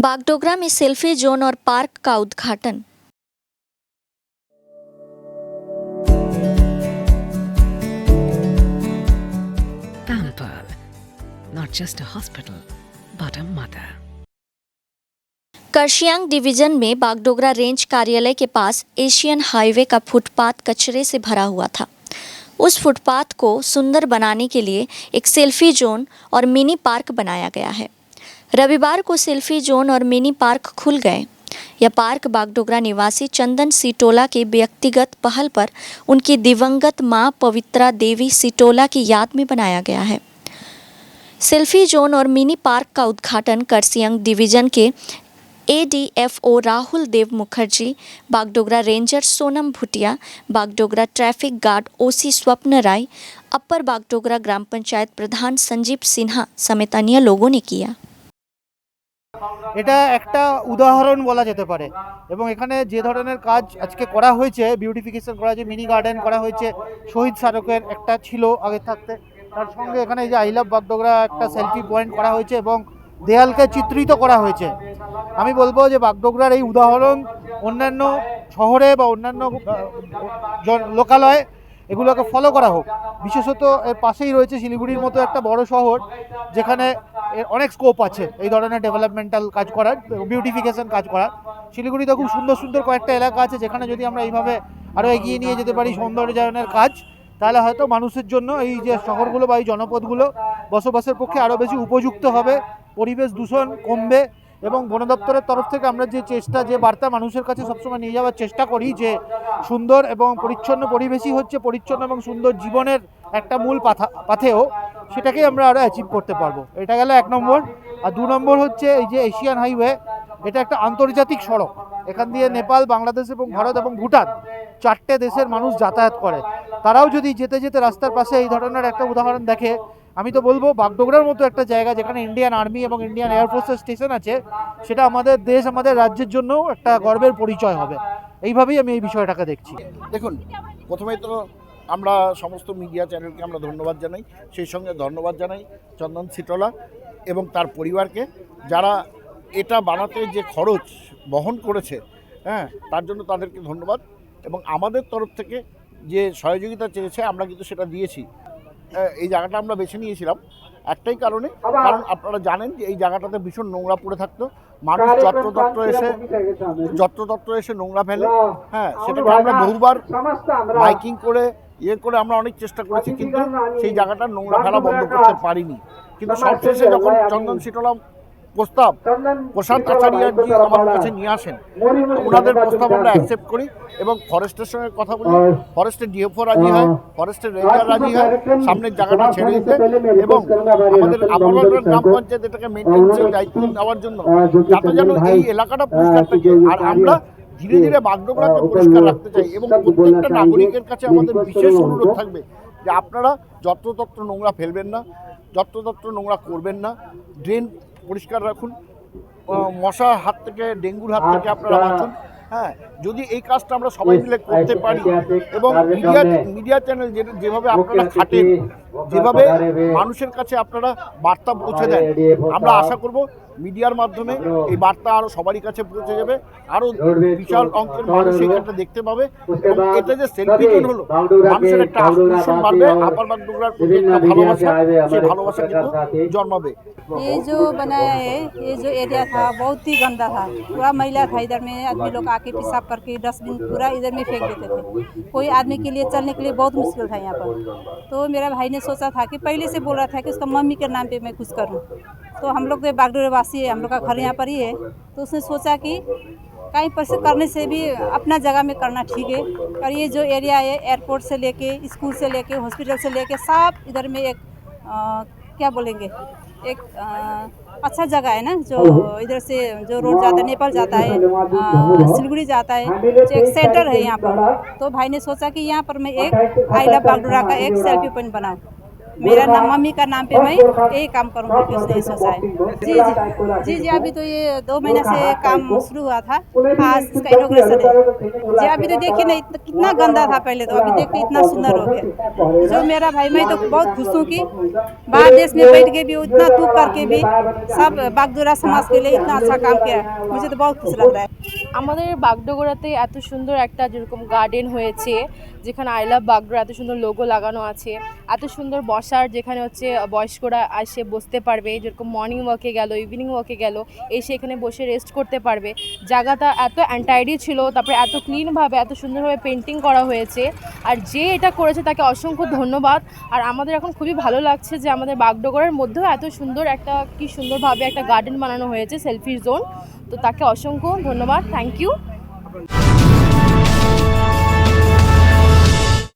बागडोगरा में selfie zone और park का उद्घाटन। Pamper, not just a hospital, but a mother. Kurseong division में बागडोगरा रेंज कार्यालय के पास एशियन हाईवे का फुटपाथ कचरे से भरा हुआ था। उस फुटपाथ को सुंदर बनाने के लिए एक सेल्फी जोन और मिनी पार्क बनाया गया है। रविवार को सेल्फी जोन और मिनी पार्क खुल गए। यह पार्क बागडोगरा निवासी चंदन सिटोला के व्यक्तिगत पहल पर उनकी दिवंगत मां पवित्रा देवी सिटोला की याद में बनाया गया है। सेल्फी जोन और मिनी पार्क का उद्घाटन कर्सियंग डिवीजन के ADFO Rahul Dev Mukherjee, Bagdogra ranger Sonam Bhutia, Bagdogra traffic guard OC Swapan राय, अपर बागडोगरा ग्राम पंचायत प्रधान संजीव सिन्हा समेत अन्य लोगों ने किया। এটা একটা উদাহরণ বলা যেতে পারে এবং এখানে যে ধরনের কাজ আজকে করা হয়েছে, বিউটিফিকেশন করা হয়েছে, মিনি গার্ডেন করা হয়েছে, শহীদ স্মারকের একটা ছিল আগে থাকতে, তার সঙ্গে এখানে এই যে আই লাভ বাগডোগরা একটা সেলফি পয়েন্ট করা হয়েছে এবং দেয়ালকে চিত্রিত করা হয়েছে। আমি বলবো যে বাগডোগরার এই উদাহরণ অন্যান্য শহরে বা অন্যান্য লোকালয়ে এগুলোকে ফলো করা হোক। বিশেষত এর পাশেই রয়েছে শিলিগুড়ির মতো একটা বড় শহর, যেখানে অনেক স্কোপ আছে এই ধরনের ডেভেলপমেন্টাল কাজ করার, বিউটিফিকেশন কাজ করার। শিলিগুড়িতে খুব সুন্দর সুন্দর কয়েকটা এলাকা আছে যেখানে যদি আমরা এইভাবে আরও এগিয়ে নিয়ে যেতে পারি সৌন্দর্যায়নের কাজ, তাহলে হয়তো মানুষের জন্য এই যে শহরগুলো বা এই জনপদগুলো বসবাসের পক্ষে আরও বেশি উপযুক্ত হবে, পরিবেশ দূষণ কমবে। এবং বন দপ্তরের তরফ থেকে আমরা যে বার্তা মানুষের কাছে সবসময় নিয়ে যাওয়ার চেষ্টা করি যে সুন্দর এবং পরিচ্ছন্ন পরিবেশই হচ্ছে পরিচ্ছন্ন এবং সুন্দর জীবনের একটা মূল পাথেয়, সেটাকেই আমরা আরও অ্যাচিভ করতে পারবো। এটা গেল 1 নম্বর। আর 2 নম্বর হচ্ছে এই যে এশিয়ান হাইওয়ে, এটা একটা আন্তর্জাতিক সড়ক। এখান দিয়ে নেপাল, বাংলাদেশ এবং ভারত এবং ভুটান 4টে দেশের মানুষ যাতায়াত করে। তারাও যদি যেতে যেতে রাস্তার পাশে এই ধরনের একটা উদাহরণ দেখে, আমি তো বলবো বাগডোগরার মতো একটা জায়গা যেখানে ইন্ডিয়ান আর্মি এবং ইন্ডিয়ান এয়ারফোর্সের স্টেশন আছে, সেটা আমাদের দেশ, আমাদের রাজ্যের জন্য একটা গর্বের পরিচয় হবে। এইভাবেই আমি এই বিষয়টাকে দেখছি। দেখুন, প্রথমেই তো আমরা সমস্ত মিডিয়া চ্যানেলকে আমরা ধন্যবাদ জানাই, সেই সঙ্গে ধন্যবাদ জানাই চন্দন সিটোলা এবং তার পরিবারকে, যারা এটা বানাতে যে খরচ বহন করেছে, তার জন্য তাদেরকে ধন্যবাদ। এবং আমাদের তরফ থেকে যে সহযোগিতা চেয়েছে আমরা কিন্তু সেটা দিয়েছি। এই জায়গাটা আমরা বেছে নিয়েছিলাম একটাই কারণে, কারণ আপনারা জানেন যে এই জায়গাটাতে ভীষণ নোংরা পড়ে থাকতো, মানুষ যত্রতত্র এসে নোংরা ফেলে। সেটাকে আমরা বহুবার মাইকিং করে করে আমরা অনেক চেষ্টা করেছি, কিন্তু সেই জায়গাটা নোংরা ফেলা বন্ধ করতে পারিনি। কিন্তু সবশেষে যখন চন্দন সিটোলা প্রসাদ আচার্যজি আমাদের কাছে নিয়ে আসেন, ওনাদের প্রস্তাব আমরা অ্যাকসেপ্ট করি এবং ফরেস্টের সঙ্গে কথা বলি। ফরেস্টের DFO রাজি হয়, ফরেস্টের রেঞ্জার রাজি হয় সামনের জায়গাটা ছেড়ে দিতে, এবং আমাদের আপাতত গ্রাম পঞ্চায়েত এটাকে মেনটেন্সের দায়িত্ব দেওয়ার জন্য, যাতে যেন এই এলাকাটা পরিষ্কার থাকে। আর আমরা ধীরে ধীরে বাগডোগরাকে পরিষ্কার রাখতে চাই এবং প্রত্যেকটা নাগরিকের কাছে আমাদের বিশেষ অনুরোধ থাকবে যে আপনারা যত্রতত্র নোংরা ফেলবেন না, যত্রতত্র নোংরা করবেন না, ড্রেন পরিষ্কার রাখুন, মশার হাত থেকে, ডেঙ্গুর হাত থেকে আপনারা বাঁচুন। যদি এই কাজটা আমরা সবাই মিলে করতে পারি এবং মিডিয়া চ্যানেল যেভাবে আপনারা খাটেন, যেভাবে মানুষের কাছে আপনারা বার্তা পৌঁছে দেন, আমরা আশা করব মিডিয়ার মাধ্যমে এই বার্তা আরও সবারই কাছে পৌঁছে যাবে, আরও বিশাল অঙ্কের মানুষ এখানটা দেখতে পাবে এবং এটা যে সেলফি জোন হলো, মানুষের একটা আকর্ষণ বাড়বে, আপার বাগডোগরার প্রতি একটা ভালোবাসা, সেই ভালোবাসা কিন্তু জন্মাবে। ये जो बनाया है, ये जो एरिया था बहुत ही गंदा था, पूरा मैला था। इधर में आदमी लोग आके पेशाब करके डस्टबिन पूरा इधर में फेंक देते थे। कोई आदमी के लिए चलने के लिए बहुत मुश्किल था यहाँ पर। तो मेरा भाई ने सोचा था कि पहले से बोल रहा था कि उसका मम्मी के नाम पे मैं कुछ करूँ। तो हम लोग तो बागडोगरा वासी है, हम लोग का घर यहाँ पर ही है, तो उसने सोचा कि कहीं पर से करने से भी अपना जगह में करना ठीक है। और ये जो एरिया है, एयरपोर्ट से लेके, स्कूल से लेके, हॉस्पिटल से लेके, सब इधर में एक क्या बोलेंगे, एक अच्छा जगह है ना, जो इधर से जो रोड जाता है, नेपाल जाता है, सिलीगुड़ी जाता है, जो एक सेंटर है यहाँ पर। तो भाई ने सोचा कि यहाँ पर मैं एक आई लव बागडोगरा का एक सेल्फी पॉइंट बनाऊँ। मेरा नाम मम्मी का नाम पे मैं यही काम करूँगी कि उसने सोचा है। जी जी जी जी अभी तो ये 2 महीना से काम शुरू हुआ था, आज इसका इनॉग्रेशन है। जी अभी तो देखिए ना कितना गंदा था पहले, तो अभी देख के इतना सुंदर हो गया। जो मेरा भाई, मैं तो बहुत खुश हूँ कि बाहर देश में बैठ के भी इतना दुख करके भी सब बागडोगरा समाज के लिए इतना अच्छा काम किया, मुझे तो बहुत खुश लग रहा है। আমাদের বাগডোগরাতে এত সুন্দর একটা যেরকম গার্ডেন হয়েছে, যেখানে আই লাভ বাগডোগরা এত সুন্দর লোগো লাগানো আছে, এত সুন্দর বসার যেখানে হচ্ছে বয়স্করা এসে বসতে পারবে, যেরকম মর্নিং ওয়াকে গেল, ইভিনিং ওয়াকে গেল, এসে এখানে বসে রেস্ট করতে পারবে। জায়গাটা এত অ্যান্টাইডি ছিল, তারপরে এত ক্লিনভাবে এত সুন্দরভাবে পেন্টিং করা হয়েছে, আর যে এটা করেছে তাকে অসংখ্য ধন্যবাদ। আর আমাদের এখন খুবই ভালো লাগছে যে আমাদের বাগডোগরার মধ্যেও এত সুন্দর একটা কি সুন্দরভাবে একটা গার্ডেন বানানো হয়েছে, সেলফি জোন। তো তাকে অসংখ্য ধন্যবাদ, থ্যাংক ইউ।